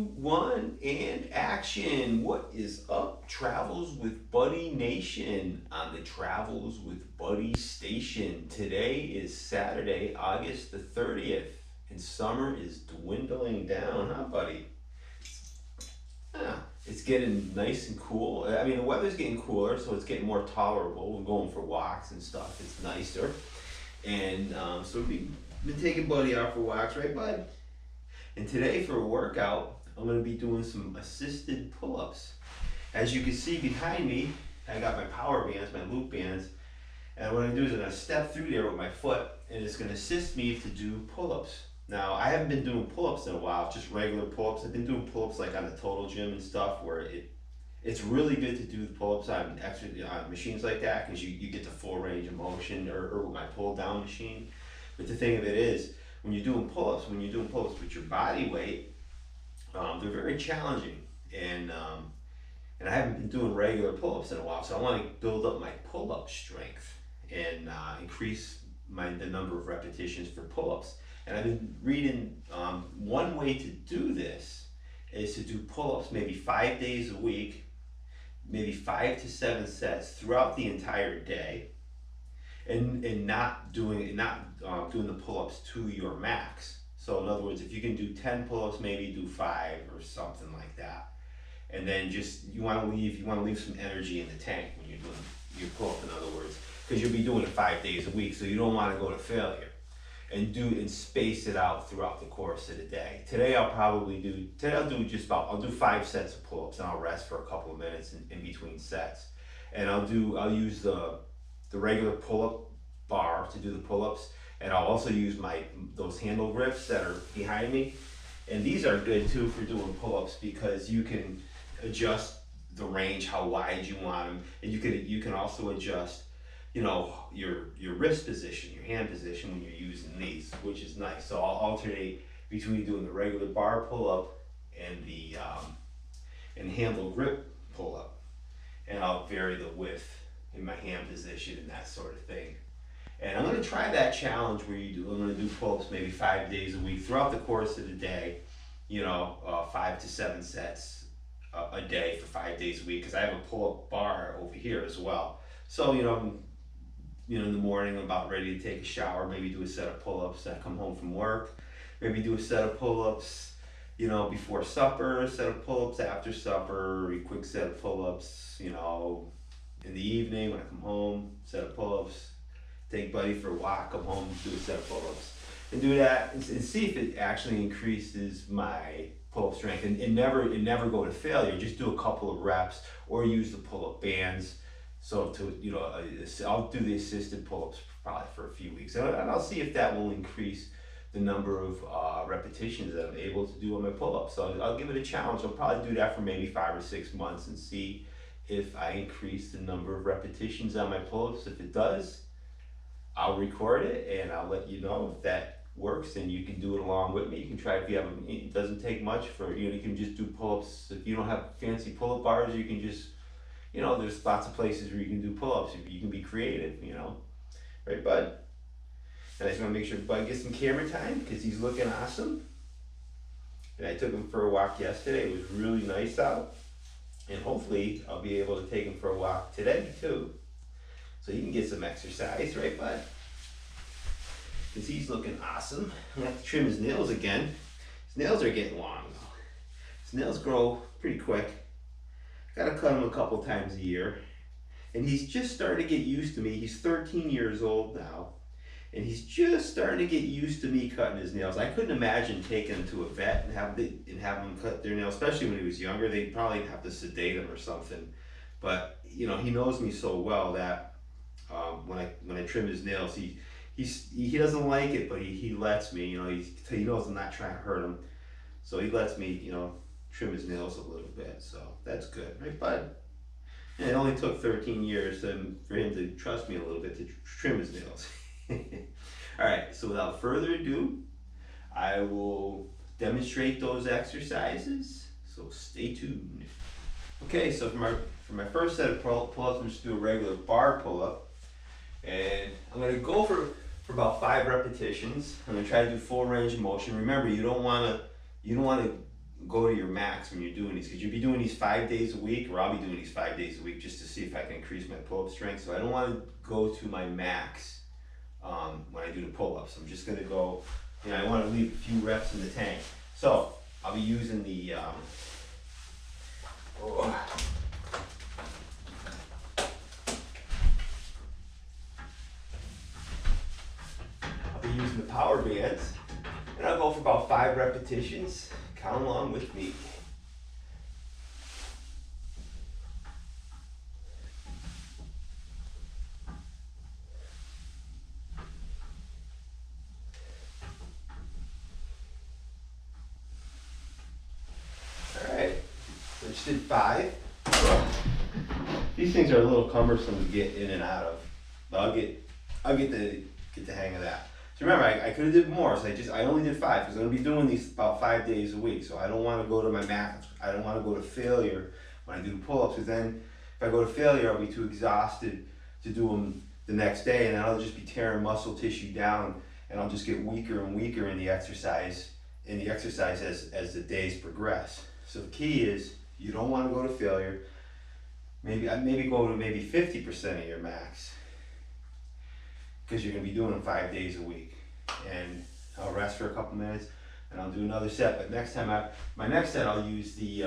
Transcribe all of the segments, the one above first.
1, and action. What is up, Travels with Buddy Nation on the Travels with Buddy station? Today is Saturday, August the 30th, and summer is dwindling down, huh, buddy? Yeah, it's getting nice and cool. I mean, the weather's getting cooler, so it's getting more tolerable. We're going for walks and stuff. It's nicer. And so we've been taking Buddy out for walks, right, bud? And today for a workout, I'm going to be doing some assisted pull-ups. As you can see behind me, I got my power bands, my loop bands, and what I'm going to do is I'm going to step through there with my foot, and it's going to assist me to do pull-ups. Now, I haven't been doing pull-ups in a while, just regular pull-ups. I've been doing pull-ups like on the Total Gym and stuff, where it's really good to do the pull-ups on machines like that, because you get the full range of motion, or with my pull-down machine. But the thing of it is, when you're doing pull-ups with your body weight, they're very challenging, and I haven't been doing regular pull-ups in a while, so I want to build up my pull-up strength and increase the number of repetitions for pull-ups. And I've been reading one way to do this is to do pull-ups maybe 5 days a week, maybe 5 to 7 sets throughout the entire day, and not doing the pull-ups to your max. So in other words, if you can do 10 pull-ups, maybe do 5 or something like that. And then just you want to leave some energy in the tank when you're doing your pull-up, in other words, because you'll be doing it 5 days a week, so you don't want to go to failure. And space it out throughout the course of the day. Today I'll do 5 sets of pull-ups, and I'll rest for a couple of minutes in between sets. And I'll use the regular pull-up bar to do the pull-ups, and I'll also use those handle grips that are behind me. And these are good too for doing pull-ups, because you can adjust the range, how wide you want them, and you can also adjust, your wrist position, your hand position when you're using these, which is nice. So I'll alternate between doing the regular bar pull-up and the handle grip pull-up, and I'll vary the width in my hand position and that sort of thing. And I'm going to try that challenge where I'm going to do pull-ups maybe 5 days a week throughout the course of the day, 5 to 7 sets a day for 5 days a week, because I have a pull-up bar over here as well. So, in the morning, I'm about ready to take a shower, maybe do a set of pull-ups. I come home from work, maybe do a set of pull-ups, before supper, a set of pull-ups after supper, a quick set of pull-ups, in the evening when I come home, set of pull-ups, take Buddy for a walk, come home, do a set of pull-ups, and do that, and see if it actually increases my pull-up strength, and never go to failure. Just do a couple of reps, or use the pull-up bands. So I'll do the assisted pull-ups probably for a few weeks, and I'll see if that will increase the number of repetitions that I'm able to do on my pull-ups. So I'll give it a challenge. I'll probably do that for maybe 5 or 6 months and see if I increase the number of repetitions on my pull-ups. If it does, I'll record it and I'll let you know if that works, and you can do it along with me. You can try it doesn't take much you can just do pull-ups. If you don't have fancy pull-up bars, you can just, there's lots of places where you can do pull-ups. You can be creative, right, bud? And I just want to make sure Bud gets some camera time, because he's looking awesome. And I took him for a walk yesterday. It was really nice out. And hopefully I'll be able to take him for a walk today too, so he can get some exercise, right, bud? Because he's looking awesome. I'm going to have to trim his nails again. His nails are getting long though. His nails grow pretty quick. Got to cut him a couple times a year. And he's just starting to get used to me. He's 13 years old now, and he's just starting to get used to me cutting his nails. I couldn't imagine taking him to a vet and having him cut their nails, especially when he was younger. They'd probably have to sedate him or something. But he knows me so well that when I trim his nails, he doesn't like it, but he lets me. He knows I'm not trying to hurt him, so he lets me trim his nails a little bit. So that's good, right, bud? And it only took 13 years for him to trust me a little bit to trim his nails. All right, so without further ado, I will demonstrate those exercises, so stay tuned. Okay, so for my first set of pull-ups, I'm just do a regular bar pull-up, and I'm going to go for about 5 repetitions. I'm going to try to do full range of motion. Remember, you don't want to go to your max when you're doing these, because you'll be doing these 5 days a week, or I'll be doing these 5 days a week just to see if I can increase my pull-up strength. So I don't want to go to my max when I do the pull-ups. I'm just going to go, I want to leave a few reps in the tank. So I'll be using the using the power bands, and I'll go for about 5 repetitions. Count along with me. Alright, so I just did 5. These things are a little cumbersome to get in and out of, but I'll get the hang of that. So remember, I could have did more, so I only did 5 because I'm gonna be doing these about 5 days a week. So I don't want to go to my max. I don't want to go to failure when I do pull-ups, because then if I go to failure, I'll be too exhausted to do them the next day, and then I'll just be tearing muscle tissue down, and I'll just get weaker and weaker in the exercise as the days progress. So the key is you don't want to go to failure. Maybe go to maybe 50% of your max, because you're going to be doing them 5 days a week. And I'll rest for a couple minutes and I'll do another set. But next time, my next set, I'll use the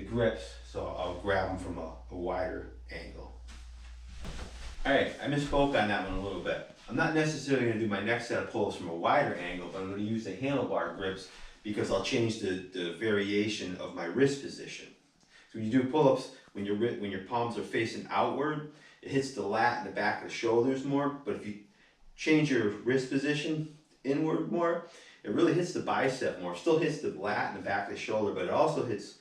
grips, so I'll grab them from a wider angle. All right, I misspoke on that one a little bit. I'm not necessarily going to do my next set of pulls from a wider angle, but I'm going to use the handlebar grips because I'll change the variation of my wrist position. So when you do pull-ups, when your palms are facing outward, it hits the lat and the back of the shoulders more. But if you change your wrist position inward more, it really hits the bicep more. Still hits the lat and the back of the shoulder, but it also hits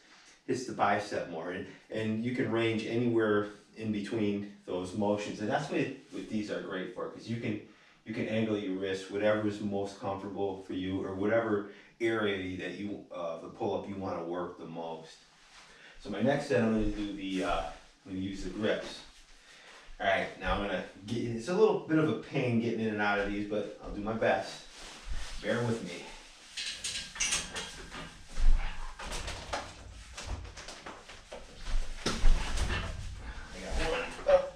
the bicep more. And you can range anywhere in between those motions. And that's what these are great for, because you can angle your wrist whatever is most comfortable for you, or whatever area that the pull-up you want to work the most. So my next set, I'm going to do I'm going to use the grips. All right, now I'm going to it's a little bit of a pain getting in and out of these, but I'll do my best. Bear with me. I got one. Oh.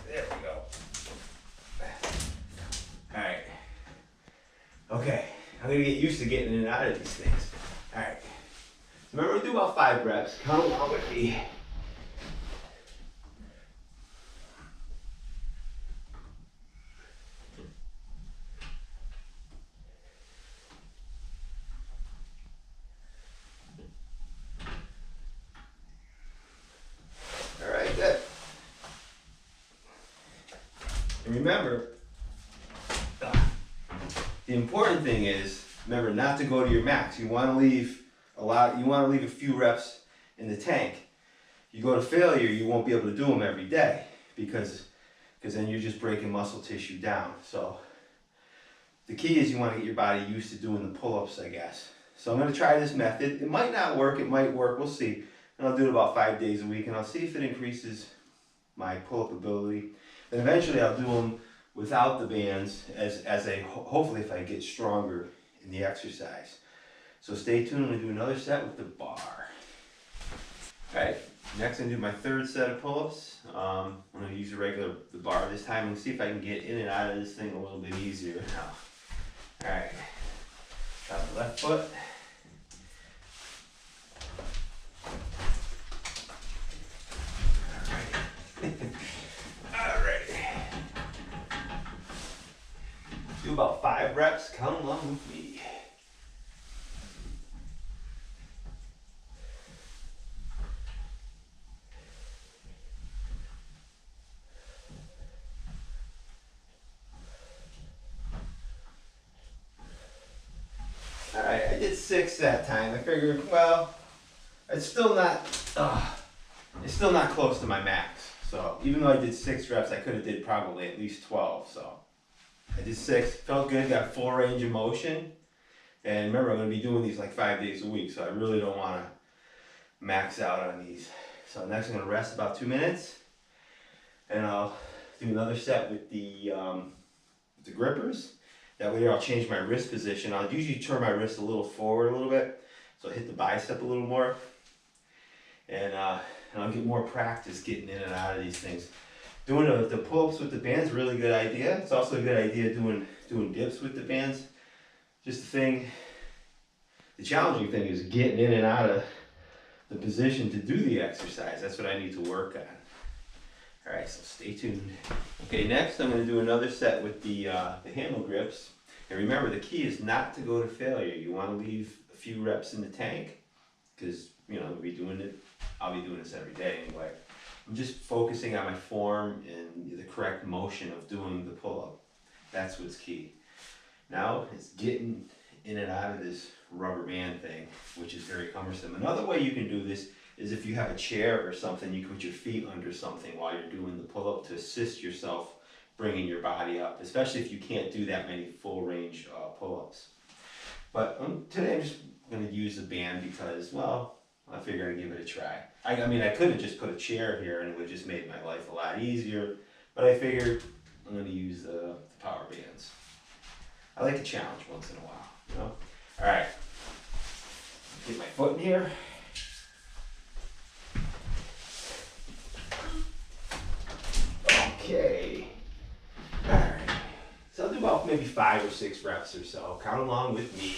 There we go. All right. Okay, I'm going to get used to getting in and out of these things. All right. Remember to do about 5 reps. Come along with me. All right, good. And remember, the important thing is, remember not to go to your max. You want to leave a few reps in the tank. You go to failure, you won't be able to do them every day, because then you're just breaking muscle tissue down. So the key is you want to get your body used to doing the pull-ups, I guess. So I'm going to try this method. It might not work, it might work, we'll see. And I'll do it about 5 days a week, and I'll see if it increases my pull-up ability. Then eventually I'll do them without the bands, hopefully if I get stronger in the exercise. So stay tuned, I'm going to do another set with the bar. Alright, next I'm going to do my 3rd set of pull-ups. I'm going to use the bar this time and see if I can get in and out of this thing a little bit easier now. Alright, got the left foot. Alright. Do about 5 reps, come along with me. Alright, I did 6 that time. I figured, well, it's still not close to my max. So even though I did 6 reps, I could have did probably at least 12. So I did 6, felt good, got full range of motion. And remember, I'm going to be doing these like 5 days a week, so I really don't want to max out on these. So next I'm going to rest about 2 minutes, and I'll do another set with the grippers. That way I'll change my wrist position. I'll usually turn my wrist a little forward a little bit, so I hit the bicep a little more, and I'll get more practice getting in and out of these things. Doing the pull-ups with the bands, really good idea. It's also a good idea doing dips with the bands. Just the challenging thing is getting in and out of the position to do the exercise. That's what I need to work on. All right, so stay tuned. Okay, next I'm going to do another set with the handle grips. And remember, the key is not to go to failure. You want to leave a few reps in the tank, because I'll be doing this every day anyway. I'm just focusing on my form and the correct motion of doing the pull-up. That's what's key. Now it's getting in and out of this rubber band thing, which is very cumbersome. Another way you can do this is if you have a chair or something, you can put your feet under something while you're doing the pull-up to assist yourself bringing your body up, especially if you can't do that many full range pull-ups. But today I'm just going to use the band because, well, I figured I'd give it a try. I mean, I could have just put a chair here and it would have just made my life a lot easier, but I figured I'm going to use the power bands. I like a challenge once in a while, All right, get my foot in here. Okay. All right. So I'll do about maybe 5 or 6 reps or so. Count along with me.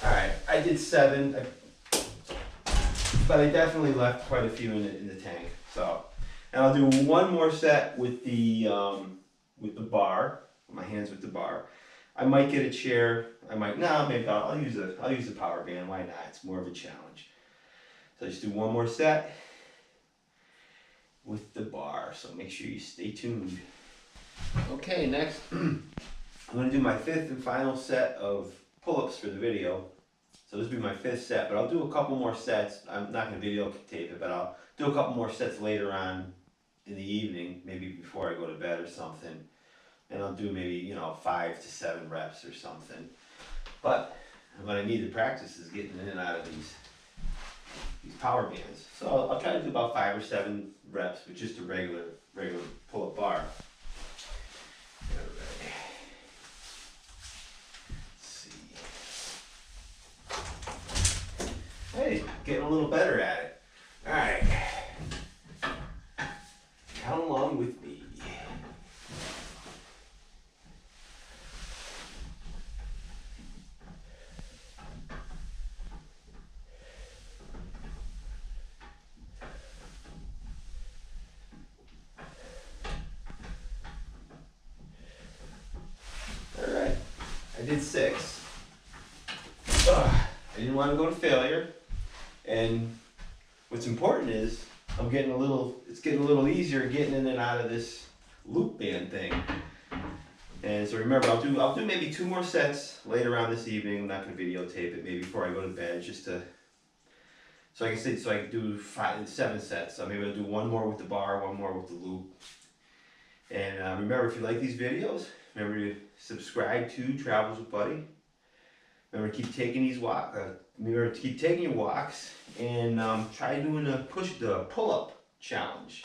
All right. I did 7. But I definitely left quite a few in the tank. So, and I'll do one more set with the bar, my hands with the bar. I might get a chair. I might maybe I'll use the power band. Why not? It's more of a challenge. So just do one more set with the bar. So make sure you stay tuned. Okay, next I'm going to do my 5th and final set of pull-ups for the video. So this will be my 5th set, but I'll do a couple more sets. I'm not going to videotape it, but I'll do a couple more sets later on in the evening, maybe before I go to bed or something. And I'll do maybe, 5 to 7 reps or something. But what I need to practice is getting in and out of these power bands. So I'll try to do about 5 or 7 reps with just a regular pull-up bar. Hey, getting a little better at it. All right. Count along with me. All right. I did 6. I didn't want to go to failure. And what's important is it's getting a little easier getting in and out of this loop band thing. And so remember, I'll do maybe 2 more sets later on this evening. I'm not going to videotape it, maybe before I go to bed, just to so I can do 7 sets. So maybe I'll do 1 more with the bar, 1 more with the loop. And remember, if you like these videos, remember to subscribe to Travels with Buddy. Remember to keep taking these walks. Remember to keep taking your walks and try doing the pull-up challenge.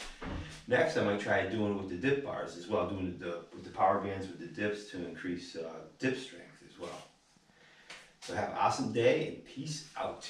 Next, I might try doing it with the dip bars as well, doing with the power bands with the dips to increase dip strength as well. So have an awesome day and peace out.